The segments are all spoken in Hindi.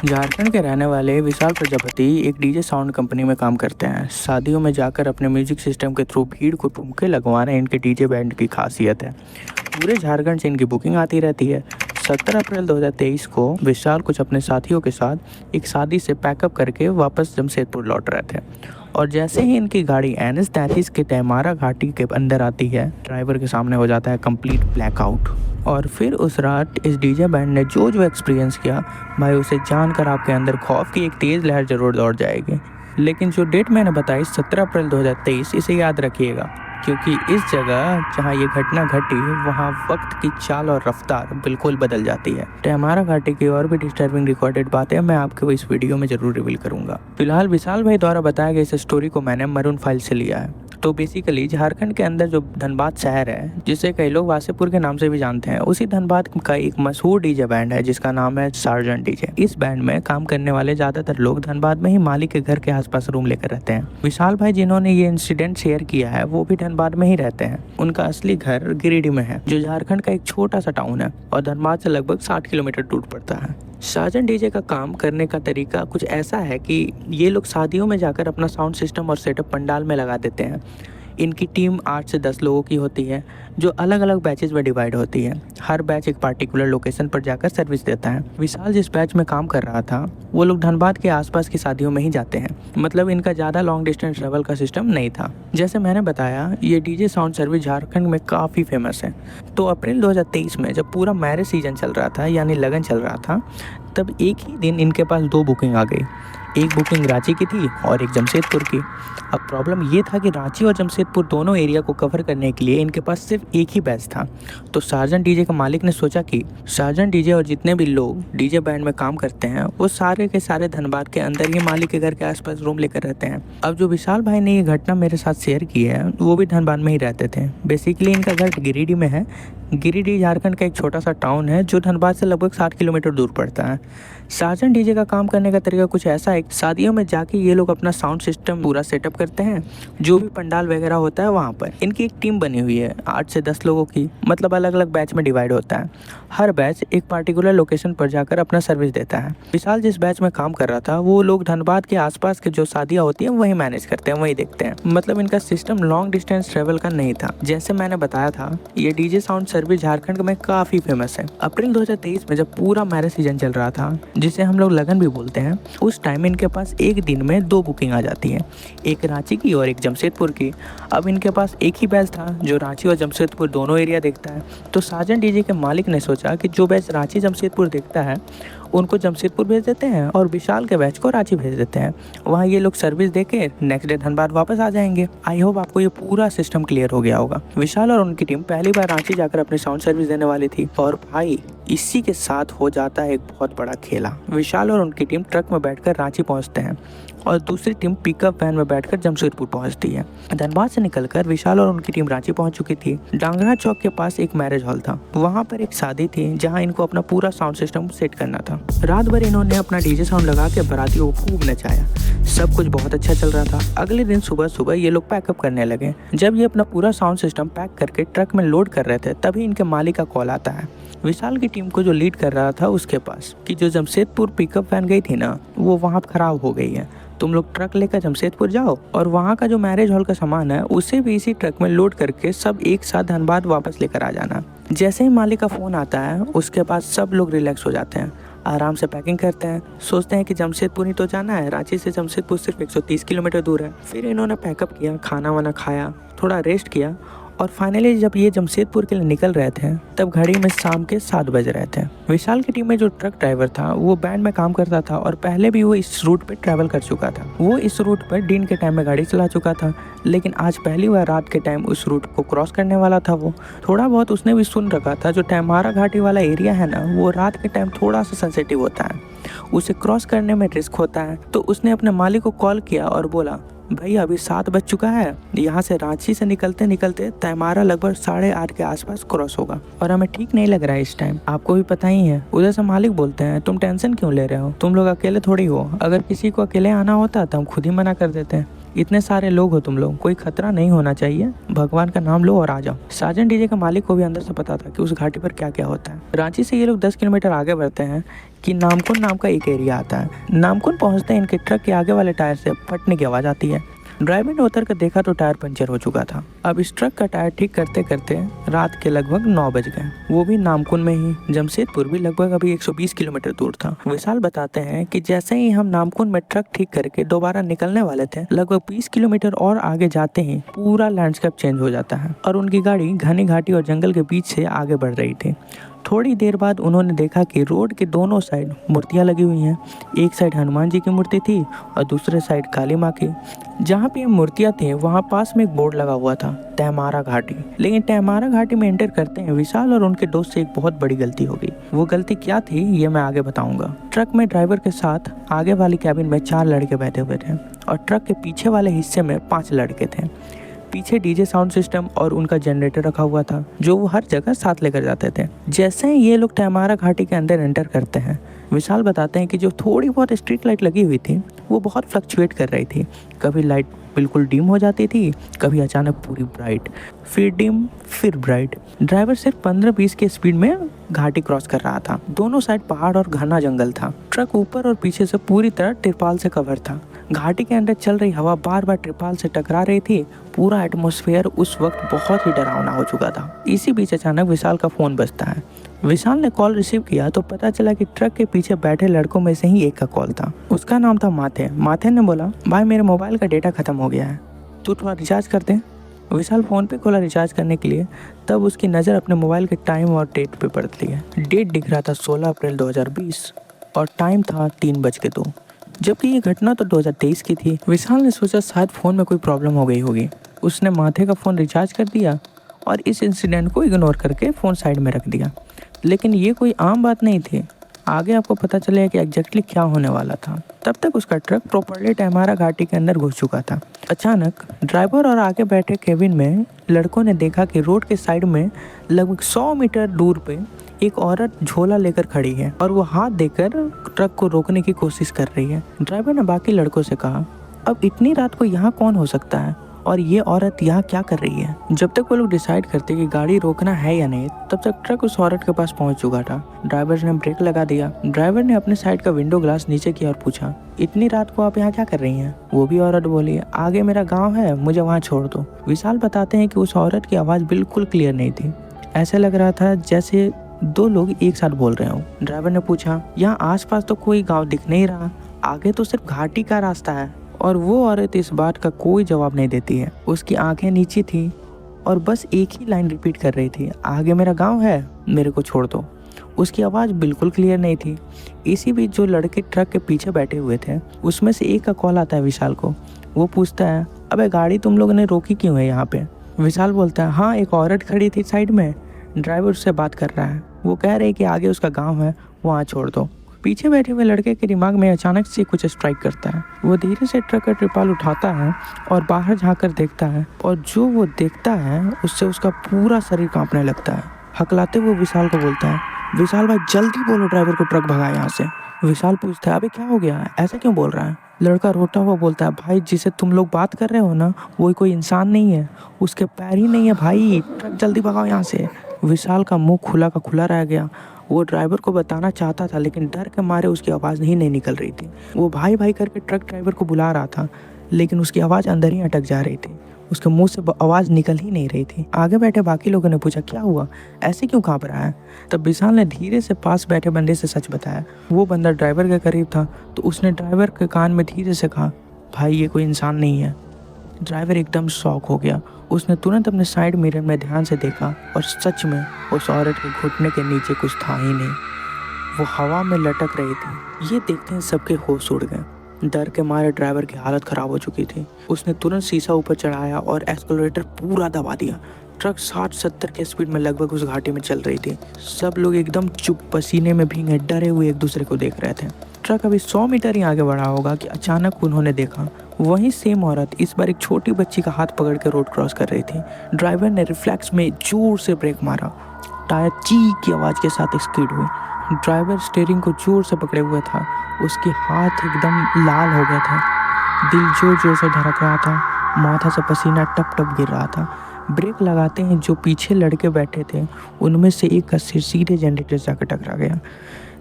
झारखंड के रहने वाले विशाल प्रजापति एक डीजे साउंड कंपनी में काम करते हैं। शादियों में जाकर अपने म्यूजिक सिस्टम के थ्रू भीड़ को ठुमके लगवाना इनके डीजे बैंड की खासियत है। पूरे झारखंड से इनकी बुकिंग आती रहती है। 17 अप्रैल 2023 को विशाल कुछ अपने साथियों के साथ एक शादी से पैकअप करके वापस जमशेदपुर लौट रहे थे और जैसे ही इनकी गाड़ी NS 33 के तैमारा घाटी के अंदर आती है, ड्राइवर के सामने हो जाता है कंप्लीट ब्लैकआउट। और फिर उस रात इस डीजे बैंड ने जो जो एक्सपीरियंस किया, भाई उसे जानकर आपके अंदर खौफ की एक तेज़ लहर जरूर दौड़ जाएगी। लेकिन जो डेट मैंने बताई 17 अप्रैल 2023, इसे याद रखिएगा, क्योंकि इस जगह जहां ये घटना घटी वहां वक्त की चाल और रफ्तार बिल्कुल बदल जाती है। तैमारा घाटी की और भी डिस्टर्बिंग रिकॉर्डेड बातें मैं आपको इस वीडियो में जरूर रिवील करूंगा। फिलहाल विशाल भाई द्वारा बताया गया इस स्टोरी को मैंने मरून फाइल से लिया है। तो बेसिकली झारखंड के अंदर जो धनबाद शहर है, जिसे कई लोग वासेपुर के नाम से भी जानते हैं, उसी धनबाद का एक मशहूर डीजे बैंड है जिसका नाम है सार्जेंट डीजे। इस बैंड में काम करने वाले ज्यादातर लोग धनबाद में ही मालिक के घर के आसपास रूम लेकर रहते हैं। विशाल भाई जिन्होंने ये इंसिडेंट शेयर किया है वो भी धनबाद में ही रहते हैं। उनका असली घर गिरिडीह में है, जो झारखंड का एक छोटा सा टाउन है और धनबाद से लगभग 60 किलोमीटर दूर पड़ता है। सार्जेंट डीजे का काम करने का तरीका कुछ ऐसा है कि ये लोग शादियों में जाकर अपना साउंड सिस्टम और सेटअप पंडाल में लगा देते हैं। इनकी टीम 8 से 10 लोगों की होती है, जो अलग अलग बैचेस में डिवाइड होती है। हर बैच एक पार्टिकुलर लोकेशन पर जाकर सर्विस देता है। विशाल जिस बैच में काम कर रहा था वो लोग धनबाद के आसपास की शादियों में ही जाते हैं, मतलब इनका ज़्यादा लॉन्ग डिस्टेंस ट्रेवल का सिस्टम नहीं था। जैसे मैंने बताया, ये डीजे साउंड सर्विस झारखंड में काफ़ी फेमस है। तो अप्रैल 2023 में जब पूरा मैरिज सीजन चल रहा था, यानी लगन चल रहा था, तब एक ही दिन इनके पास 2 बुकिंग आ गई। एक बुकिंग रांची की थी और एक जमशेदपुर की। अब प्रॉब्लम ये था कि रांची और जमशेदपुर दोनों एरिया को कवर करने के लिए इनके पास सिर्फ एक ही बैच था। तो सार्जेंट डीजे के मालिक ने सोचा कि सार्जेंट डीजे और जितने भी लोग डीजे बैंड में काम करते हैं वो सारे के सारे धनबाद के अंदर ही मालिक के घर के आसपास रूम लेकर रहते हैं। अब जो विशाल भाई ने ये घटना मेरे साथ शेयर की है वो भी धनबाद में ही रहते थे। बेसिकली इनका घर गिरिडीह में है। गिरिडीह झारखंड का एक छोटा सा टाउन है जो धनबाद से लगभग 60 किलोमीटर दूर पड़ता है। सार्जेंट डीजे का काम करने का तरीका कुछ ऐसा है, शादियों में जाके ये लोग अपना साउंड सिस्टम पूरा सेटअप करते हैं। जो भी पंडाल वगैरह होता है वहाँ पर इनकी एक टीम बनी हुई है 8 से 10 लोगों की, मतलब अलग अलग बैच में डिवाइड होता है। हर बैच एक पार्टिकुलर लोकेशन पर जाकर अपना सर्विस देता है। विशाल जिस बैच में काम कर रहा था वो लोग धनबाद के आसपास के जो शादियाँ होती हैं वही मैनेज करते हैं, वही देखते हैं। मतलब इनका सिस्टम लॉन्ग डिस्टेंस ट्रेवल का नहीं था। जैसे मैंने बताया था, ये डीजे साउंड सर्विस झारखंड में काफ़ी फेमस है। अप्रैल 2023 में जब पूरा मैरिज सीजन चल रहा था, जिसे हम लोग लगन भी बोलते हैं, उस टाइम इनके पास एक दिन में 2 बुकिंग आ जाती है, एक रांची की और एक जमशेदपुर की। अब इनके पास एक ही बैच था जो रांची और जमशेदपुर दोनों एरिया देखता है। तो सार्जेंट डीजे के मालिक ने सोचा कि जो बैच रांची जमशेदपुर देखता है उनको जमशेदपुर भेज देते हैं और विशाल के बैच को रांची भेज देते हैं। वहाँ ये लोग सर्विस देके नेक्स्ट डे धनबाद वापस आ जाएंगे। आई होप आपको ये पूरा सिस्टम क्लियर हो गया होगा। विशाल और उनकी टीम पहली बार रांची जाकर अपनी साउंड सर्विस देने वाली थी और भाई इसी के साथ हो जाता है एक बहुत बड़ा खेला। विशाल और उनकी टीम ट्रक में बैठकर रांची पहुंचते हैं और दूसरी टीम पिकअप वैन में बैठकर जमशेदपुर पहुंचती है। धनबाद से निकलकर विशाल और उनकी टीम रांची पहुंच चुकी थी। डांगरा चौक के पास एक मैरिज हॉल था, वहां पर एक शादी थी जहां इनको अपना पूरा साउंड सिस्टम सेट करना था। रात भर इन्होंने अपना डीजे साउंड लगा के बारातियों को खूब नचाया। सब कुछ बहुत अच्छा चल रहा था। अगले दिन सुबह सुबह ये लोग पैकअप करने लगे। जब ये अपना पूरा साउंड सिस्टम पैक करके ट्रक में लोड कर रहे थे, तभी इनके मालिक का कॉल आता है विशाल की टीम को जो लीड कर रहा था उसके पास, कि जो जमशेदपुर पिकअप वैन गई थी ना, वो वहाँ खराब हो गई है। तुम लोग ट्रक लेकर जमशेदपुर जाओ और वहाँ का जो मैरिज हॉल का सामान है उसे भी इसी ट्रक में लोड करके सब एक साथ धनबाद वापस लेकर आ जाना। जैसे ही मालिक का फ़ोन आता है उसके बाद सब लोग रिलैक्स हो जाते हैं, आराम से पैकिंग करते हैं, सोचते हैं कि जमशेदपुर ही तो जाना है। रांची से जमशेदपुर सिर्फ 130 किलोमीटर दूर है। फिर इन्होंने पैकअप किया, खाना वाना खाया, थोड़ा रेस्ट किया और फाइनली जब ये जमशेदपुर के लिए निकल रहे थे तब घड़ी में शाम के 7 बज रहे थे। विशाल की टीम में जो ट्रक ड्राइवर था वो बैंड में काम करता था और पहले भी वो इस रूट पे ट्रैवल कर चुका था। वो इस रूट पर दिन के टाइम में गाड़ी चला चुका था, लेकिन आज पहली बार रात के टाइम उस रूट को क्रॉस करने वाला था। वो थोड़ा बहुत उसने भी सुन रखा था, जो तैमारा घाटी वाला एरिया है ना, वो रात के टाइम थोड़ा सा सेंसिटिव होता है, उसे क्रॉस करने में रिस्क होता है। तो उसने अपने मालिक को कॉल किया और बोला, भाई अभी 7 बज चुका है, यहाँ से रांची से निकलते निकलते तैमारा लगभग 8:30 के आसपास क्रॉस होगा और हमें ठीक नहीं लग रहा है इस टाइम। आपको भी पता ही है। उधर से मालिक बोलते हैं, तुम टेंशन क्यों ले रहे हो, तुम लोग अकेले थोड़ी हो, अगर किसी को अकेले आना होता तो हम खुद ही मना कर देते हैं। इतने सारे लोग हो तुम लोग, कोई खतरा नहीं होना चाहिए, भगवान का नाम लो और आ जाओ। साजन डीजे के मालिक को भी अंदर से पता था कि उस घाटी पर क्या क्या होता है। रांची से ये लोग 10 किलोमीटर आगे बढ़ते हैं कि नामकुन नाम का एक एरिया आता है। नामकुन पहुंचते हैं इनके ट्रक के आगे वाले टायर से फटने की आवाज़ आती है। ड्राइवर ने उतर कर देखा तो टायर पंचर हो चुका था। अब इस ट्रक का टायर ठीक करते करते रात के लगभग 9 बज गए, वो भी नामकुन में ही। जमशेदपुर भी लगभग अभी 120 किलोमीटर दूर था। विशाल बताते हैं कि जैसे ही हम नामकुन में ट्रक ठीक करके दोबारा निकलने वाले थे, लगभग 20 किलोमीटर और आगे जाते ही पूरा लैंडस्केप चेंज हो जाता है और उनकी गाड़ी घनी घाटी और जंगल के बीच से आगे बढ़ रही थी। थोड़ी देर बाद उन्होंने देखा कि रोड के दोनों साइड मूर्तियां लगी हुई हैं। एक साइड हनुमान जी की मूर्ति थी और दूसरे साइड काली माँ की। जहाँ पे ये मूर्तियां थी वहाँ पास में एक बोर्ड लगा हुआ था, तहमारा घाटी। लेकिन तहमारा घाटी में एंटर करते हैं विशाल और उनके दोस्त से एक बहुत बड़ी गलती हो गई। वो गलती क्या थी ये मैं आगे बताऊंगा। ट्रक में ड्राइवर के साथ आगे वाली कैबिन में 4 लड़के बैठे हुए थे और ट्रक के पीछे वाले हिस्से में 5 लड़के थे। पीछे डीजे साउंड सिस्टम और उनका जनरेटर रखा हुआ था जो वो हर जगह साथ लेकर जाते थे। जैसे ही ये लोग तहमारा घाटी के अंदर एंटर करते हैं, विशाल बताते हैं कि जो थोड़ी बहुत स्ट्रीट लाइट लगी हुई थी वो बहुत फ्लक्चुएट कर रही थी। कभी लाइट बिल्कुल डिम हो जाती थी, कभी अचानक पूरी ब्राइट, फिर डिम, फिर ब्राइट। ड्राइवर सिर्फ 15-20 की स्पीड में घाटी क्रॉस कर रहा था। दोनों साइड पहाड़ और घना जंगल था। ट्रक ऊपर और पीछे से पूरी तरह तिरपाल से कवर था। घाटी के अंदर चल रही हवा बार बार तिरपाल से टकरा रही थी। पूरा एटमॉस्फेयर उस वक्त बहुत ही डरावना हो चुका था। इसी बीच अचानक विशाल का फोन बजता है। विशाल ने कॉल रिसीव किया तो पता चला कि ट्रक के पीछे बैठे लड़कों में से ही एक का कॉल था। उसका नाम था माथे। माथे ने बोला, भाई मेरे मोबाइल का डेटा खत्म हो गया है, तू थोड़ा रिचार्ज कर दे। विशाल फ़ोन पे खोला रिचार्ज करने के लिए, तब उसकी नज़र अपने मोबाइल के टाइम और डेट पे पड़ती है। डेट दिख रहा था 16 अप्रैल 2020 और टाइम था 3:02, जबकि ये घटना तो 2023 की थी। विशाल ने सोचा शायद फ़ोन में कोई प्रॉब्लम हो गई होगी। उसने माथे का फ़ोन रिचार्ज कर दिया और इस इंसिडेंट को इग्नोर करके फ़ोन साइड में रख दिया। लेकिन ये कोई आम बात नहीं थी। आगे आपको पता चलेगा कि एग्जैक्टली क्या होने वाला था। तब तक उसका ट्रक प्रॉपर्ली तहमारा घाटी के अंदर घुस चुका था। अचानक ड्राइवर और आगे बैठे केबिन में लड़कों ने देखा कि रोड के साइड में लगभग 100 मीटर दूर पे एक औरत झोला लेकर खड़ी है और वो हाथ देकर ट्रक को रोकने की कोशिश कर रही है। ड्राइवर ने बाकी लड़कों से कहा, अब इतनी रात को यहाँ कौन हो सकता है और ये औरत यहाँ क्या कर रही है। जब तक वो लोग डिसाइड करते कि गाड़ी रोकना है या नहीं, तब तक ट्रक उस औरत के पास पहुंच चुका था। ड्राइवर ने ब्रेक लगा दिया। ड्राइवर ने अपने साइड का विंडो ग्लास नीचे किया और पूछा, इतनी रात को आप यहाँ क्या कर रही हैं। वो भी औरत बोली, आगे मेरा गाँव है, मुझे वहाँ छोड़ दो। विशाल बताते हैं कि उस औरत की आवाज़ बिल्कुल क्लियर नहीं थी। ऐसे लग रहा था जैसे 2 लोग एक साथ बोल रहे हो। ड्राइवर ने पूछा, यहाँ आसपास तो कोई गांव दिख नहीं रहा, आगे तो सिर्फ घाटी का रास्ता है। और वो औरत इस बात का कोई जवाब नहीं देती है। उसकी आंखें नीची थी और बस एक ही लाइन रिपीट कर रही थी, आगे मेरा गांव है, मेरे को छोड़ दो। उसकी आवाज़ बिल्कुल क्लियर नहीं थी। इसी बीच जो लड़के ट्रक के पीछे बैठे हुए थे उसमें से एक का कॉल आता है विशाल को। वो पूछता है, अबे गाड़ी तुम लोगों ने रोकी क्यों है यहाँ पे। विशाल बोलता है, हाँ एक औरत खड़ी थी साइड में। ड्राइवर उससे बात कर रहा है, वो कह रहे कि आगे उसका गाँव है, वहाँ छोड़ दो। पीछे बैठे हुए लड़के के दिमाग में अचानक से कुछ स्ट्राइक करता है। वो धीरे से ट्रक का ट्रिपाल उठाता है और बाहर झांक कर देखता है और जो वो देखता है उससे उसका पूरा शरीर कांपने लगता है। हकलाते हुए विशाल को बोलता है, विशाल भाई जल्दी बोलो ड्राइवर को ट्रक भगाए यहाँ से। विशाल पूछता है, अबे क्या हो गया, ऐसा क्यों बोल रहा है। लड़का रोता हुआ बोलता है, भाई जिसे तुम लोग बात कर रहे हो ना, वो कोई इंसान नहीं है, उसके पैर ही नहीं है भाई, ट्रक जल्दी भगाओ यहाँ से। विशाल का मुंह खुला का खुला रह गया। वो ड्राइवर को बताना चाहता था लेकिन डर के मारे उसकी आवाज़ ही नहीं निकल रही थी। वो भाई भाई करके ट्रक ड्राइवर को बुला रहा था लेकिन उसकी आवाज़ अंदर ही अटक जा रही थी। उसके मुंह से आवाज़ निकल ही नहीं रही थी। आगे बैठे बाकी लोगों ने पूछा, क्या हुआ, ऐसे क्यों काँप रहा है। तब विशाल ने धीरे से पास बैठे बंदे से सच बताया। वो बंदा ड्राइवर के करीब था तो उसने ड्राइवर के कान में धीरे से कहा, भाई ये कोई इंसान नहीं है। ड्राइवर एकदम शॉक हो गया। उसने तुरंत अपने साइड मिरर में ध्यान से देखा और सच में उस औरत के घुटने के नीचे कुछ था ही नहीं, वो हवा में लटक रही थी। ये देखते हैं सबके होश उड़ गए। डर के मारे ड्राइवर की हालत ख़राब हो चुकी थी। उसने तुरंत शीशा ऊपर चढ़ाया और एक्सेलरेटर पूरा दबा दिया। ट्रक 60-70 के स्पीड में लगभग उस घाटी में चल रही थी। सब लोग एकदम चुप, पसीने में भीगे, डरे हुए एक दूसरे को देख रहे थे। ट्रक अभी 100 मीटर ही आगे बढ़ा होगा कि अचानक उन्होंने देखा वही सेम औरत इस बार एक छोटी बच्ची का हाथ पकड़ के रोड क्रॉस कर रही थी। ड्राइवर ने रिफ्लेक्स में जोर से ब्रेक मारा। टायर चीख की आवाज़ के साथ स्किड हुई। ड्राइवर स्टीयरिंग को जोर से पकड़े हुए था। उसके हाथ एकदम लाल हो गए थे। दिल जोर जोर से धड़क रहा था, माथा से पसीना टप टप गिर रहा था। ब्रेक लगाते ही जो पीछे लड़के बैठे थे उनमें से एक का सिर सीधे जनरेटर से आकर टकरा गया।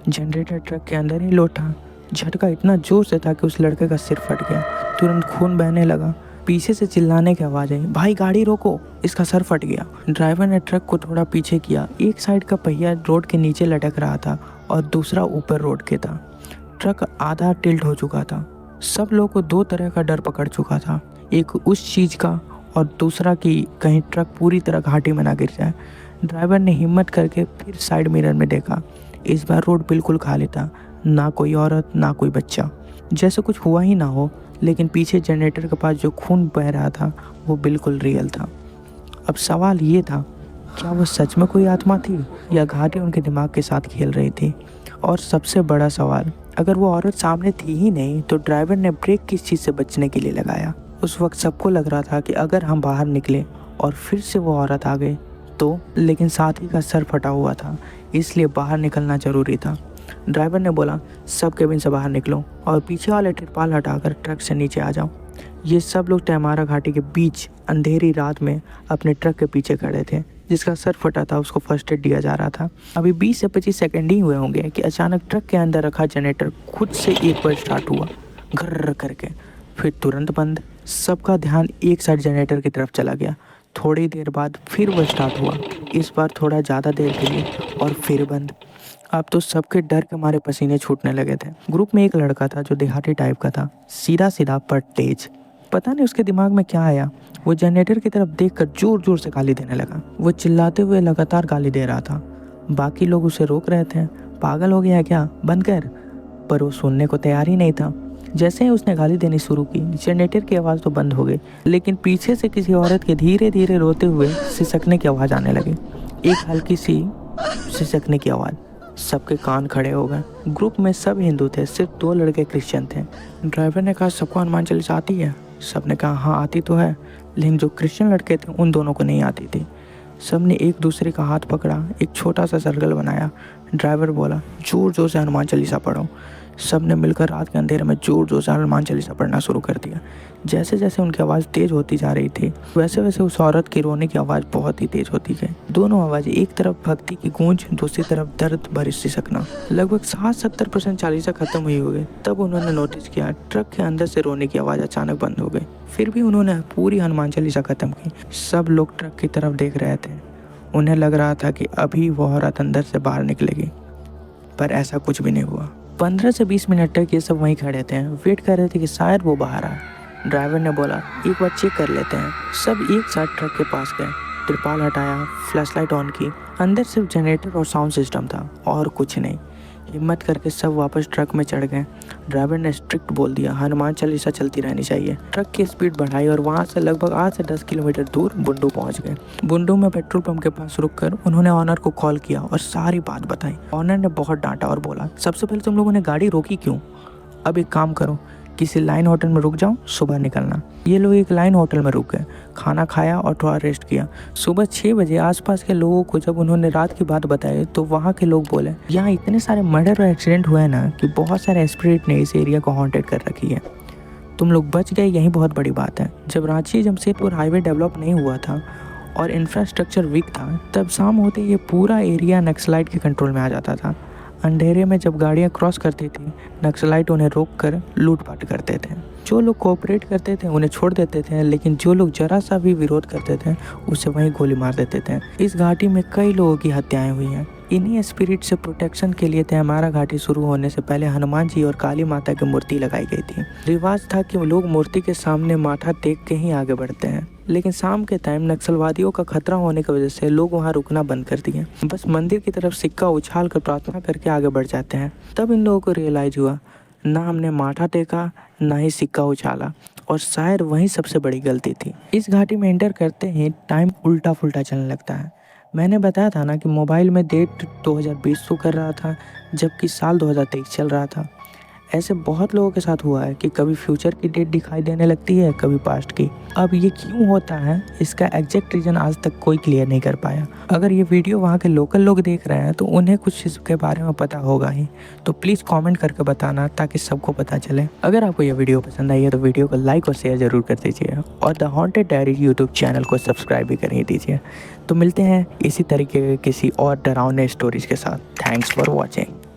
जनरेटर ट्रक के अंदर ही लौटा। झटका इतना जोर से था कि उस लड़के का सिर फट गया। तुरंत खून बहने लगा। पीछे से चिल्लाने की आवाज़ आई, भाई गाड़ी रोको, इसका सर फट गया। ड्राइवर ने ट्रक को थोड़ा पीछे किया। एक साइड का पहिया रोड के नीचे लटक रहा था और दूसरा ऊपर रोड के था। ट्रक आधा टिल्ट हो चुका था। सब लोगों को दो तरह का डर पकड़ चुका था, एक उस चीज़ का और दूसरा कि कहीं ट्रक पूरी तरह घाटी में ना गिर जाए। ड्राइवर ने हिम्मत करके फिर साइड मिरर में देखा। इस बार रोड बिल्कुल खाली था, ना कोई औरत ना कोई बच्चा, जैसे कुछ हुआ ही ना हो। लेकिन पीछे जनरेटर के पास जो खून बह रहा था वो बिल्कुल रियल था। अब सवाल ये था, क्या वो सच में कोई आत्मा थी या घाटी उनके दिमाग के साथ खेल रही थी? और सबसे बड़ा सवाल, अगर वो औरत सामने थी ही नहीं तो ड्राइवर ने ब्रेक किस चीज़ से बचने के लिए लगाया? उस वक्त सबको लग रहा था कि अगर हम बाहर निकले और फिर से वो औरत आ गई तो, लेकिन साथी का सर फटा हुआ था, इसलिए बाहर निकलना ज़रूरी था। ड्राइवर ने बोला, सब केबिन से बाहर निकलो और पीछे वाले तिरपाल हटाकर ट्रक से नीचे आ जाओ। ये सब लोग टेमारा घाटी के बीच अंधेरी रात में अपने ट्रक के पीछे खड़े थे। जिसका सर फटा था उसको फर्स्ट एड दिया जा रहा था। अभी 20 से 25 सेकंड ही हुए होंगे कि अचानक ट्रक के अंदर रखा जनरेटर खुद से एक बार स्टार्ट हुआ, घर्र करके, फिर तुरंत बंद। सबका ध्यान एक साइड जनरेटर की तरफ चला गया। थोड़ी देर बाद फिर वह स्टार्ट हुआ, इस बार थोड़ा ज़्यादा देर के लिए, और फिर बंद। अब तो सबके डर के मारे पसीने छूटने लगे थे। ग्रुप में एक लड़का था जो देहाती टाइप का था, सीधा सीधा पर तेज। पता नहीं उसके दिमाग में क्या आया, वो जनरेटर की तरफ देखकर जोर जोर से गाली देने लगा। वो चिल्लाते हुए लगातार गाली दे रहा था। बाकी लोग उसे रोक रहे थे, पागल हो गया है क्या, बंद कर। पर वो सुनने को तैयार ही नहीं था। जैसे ही उसने गाली देनी शुरू की, जनरेटर की आवाज़ तो बंद हो गई, लेकिन पीछे से किसी औरत के धीरे धीरे रोते हुए सिसकने की आवाज़ आने लगी। एक हल्की सी सिसकने की आवाज़। सबके कान खड़े हो गए। ग्रुप में सब हिंदू थे, सिर्फ 2 लड़के क्रिश्चियन थे। ड्राइवर ने कहा, सबको हनुमान चालीसा आती है? सब ने कहा, हाँ आती तो है, लेकिन जो क्रिश्चियन लड़के थे उन दोनों को नहीं आती थी। सब ने एक दूसरे का हाथ पकड़ा, एक छोटा सा सर्कल बनाया। ड्राइवर बोला, जोर जोर से हनुमान चालीसा पढ़ो। सब ने मिलकर रात के अंधेरे में जोर जोर से हनुमान चालीसा पढ़ना शुरू कर दिया। जैसे जैसे उनकी आवाज़ तेज़ होती जा रही थी, वैसे वैसे उस औरत की रोने की आवाज़ बहुत ही तेज़ होती गई। दोनों आवाज़ें, एक तरफ भक्ति की गूंज, दूसरी तरफ दर्द भरी सिसकना। लगभग 60-70% चालीसा खत्म हुई हो गई। तब उन्होंने नोटिस किया ट्रक के अंदर से रोने की आवाज़ अचानक बंद हो गई। फिर भी उन्होंने पूरी हनुमान चालीसा खत्म की। सब लोग ट्रक की तरफ देख रहे थे। उन्हें लग रहा था कि अभी वह औरत अंदर से बाहर निकलेगी, पर ऐसा कुछ भी नहीं हुआ। 15 से 20 मिनट तक ये सब वहीं खड़े थे, वेट कर रहे थे कि शायद वो बाहर आए। ड्राइवर ने बोला, एक बार चेक कर लेते हैं। सब एक साथ ट्रक के पास गए, तिरपाल हटाया, फ्लैशलाइट ऑन की। अंदर सिर्फ जनरेटर और साउंड सिस्टम था और कुछ नहीं। हिम्मत करके सब वापस ट्रक में चढ़ गए। ड्राइवर ने स्ट्रिक्ट बोल दिया, हनुमान चालीसा चलती रहनी चाहिए। ट्रक की स्पीड बढ़ाई और वहाँ से लगभग 8 से 10 किलोमीटर दूर बुंडू पहुँच गए। बुंडू में पेट्रोल पंप के पास रुककर उन्होंने ऑनर को कॉल किया और सारी बात बताई। ऑनर ने बहुत डांटा और बोला, सबसे पहले तुम लोगों ने गाड़ी रोकी क्यों? अब एक काम करो, किसी लाइन होटल में रुक जाओ, सुबह निकलना। ये लोग एक लाइन होटल में रुक गए, खाना खाया और थोड़ा रेस्ट किया। सुबह 6 बजे आसपास के लोगों को जब उन्होंने रात की बात बताई तो वहाँ के लोग बोले, यहाँ इतने सारे मर्डर और एक्सीडेंट हुए ना कि बहुत सारे स्पिरिट ने इस एरिया को हॉन्टेड कर रखी है। तुम लोग बच गए, यही बहुत बड़ी बात है। जब रांची जमशेदपुर हाईवे डेवलप नहीं हुआ था और इंफ्रास्ट्रक्चर वीक था, तब शाम होते ये पूरा एरिया नक्सलाइट के कंट्रोल में आ जाता था। अंधेरे में जब गाड़ियाँ क्रॉस करती थी, नक्सलाइट उन्हें रोककर लूटपाट करते थे। जो लोग कोऑपरेट करते थे उन्हें छोड़ देते थे, लेकिन जो लोग जरा सा भी विरोध करते थे उसे वहीं गोली मार देते थे। इस घाटी में कई लोगों की हत्याएं हुई हैं। इन्हीं स्पिरिट से प्रोटेक्शन के लिए तेमारा घाटी शुरू होने से पहले हनुमान जी और काली माता की मूर्ति लगाई गई थी। रिवाज था कि लोग मूर्ति के सामने माथा टेक के ही आगे बढ़ते हैं, लेकिन शाम के टाइम नक्सलवादियों का खतरा होने की वजह से लोग वहां रुकना बंद कर दिए। बस मंदिर की तरफ सिक्का उछाल कर प्रार्थना करके आगे बढ़ जाते हैं। तब इन लोगों को रियलाइज हुआ, ना हमने माथा टेका ना ही सिक्का उछाला, और शायद वही सबसे बड़ी गलती थी। इस घाटी में एंटर करते ही टाइम उल्टा फुल्टा चलने लगता है। मैंने बताया था ना कि मोबाइल में डेट 2020 शो कर रहा था, जबकि साल 2023 चल रहा था। ऐसे बहुत लोगों के साथ हुआ है कि कभी फ्यूचर की डेट दिखाई देने लगती है, कभी पास्ट की। अब ये क्यों होता है, इसका एग्जैक्ट रीज़न आज तक कोई क्लियर नहीं कर पाया। अगर ये वीडियो वहाँ के लोकल लोग देख रहे हैं तो उन्हें कुछ इसके बारे में पता होगा ही, तो प्लीज़ कमेंट करके बताना ताकि सबको पता चले। अगर आपको यह वीडियो पसंद आई है तो वीडियो को लाइक और शेयर ज़रूर कर दीजिए और the haunted diary YouTube channel को सब्सक्राइब भी कर ही दीजिए। तो मिलते हैं इसी तरीके के किसी और डरावने स्टोरीज के साथ। Thanks for watching.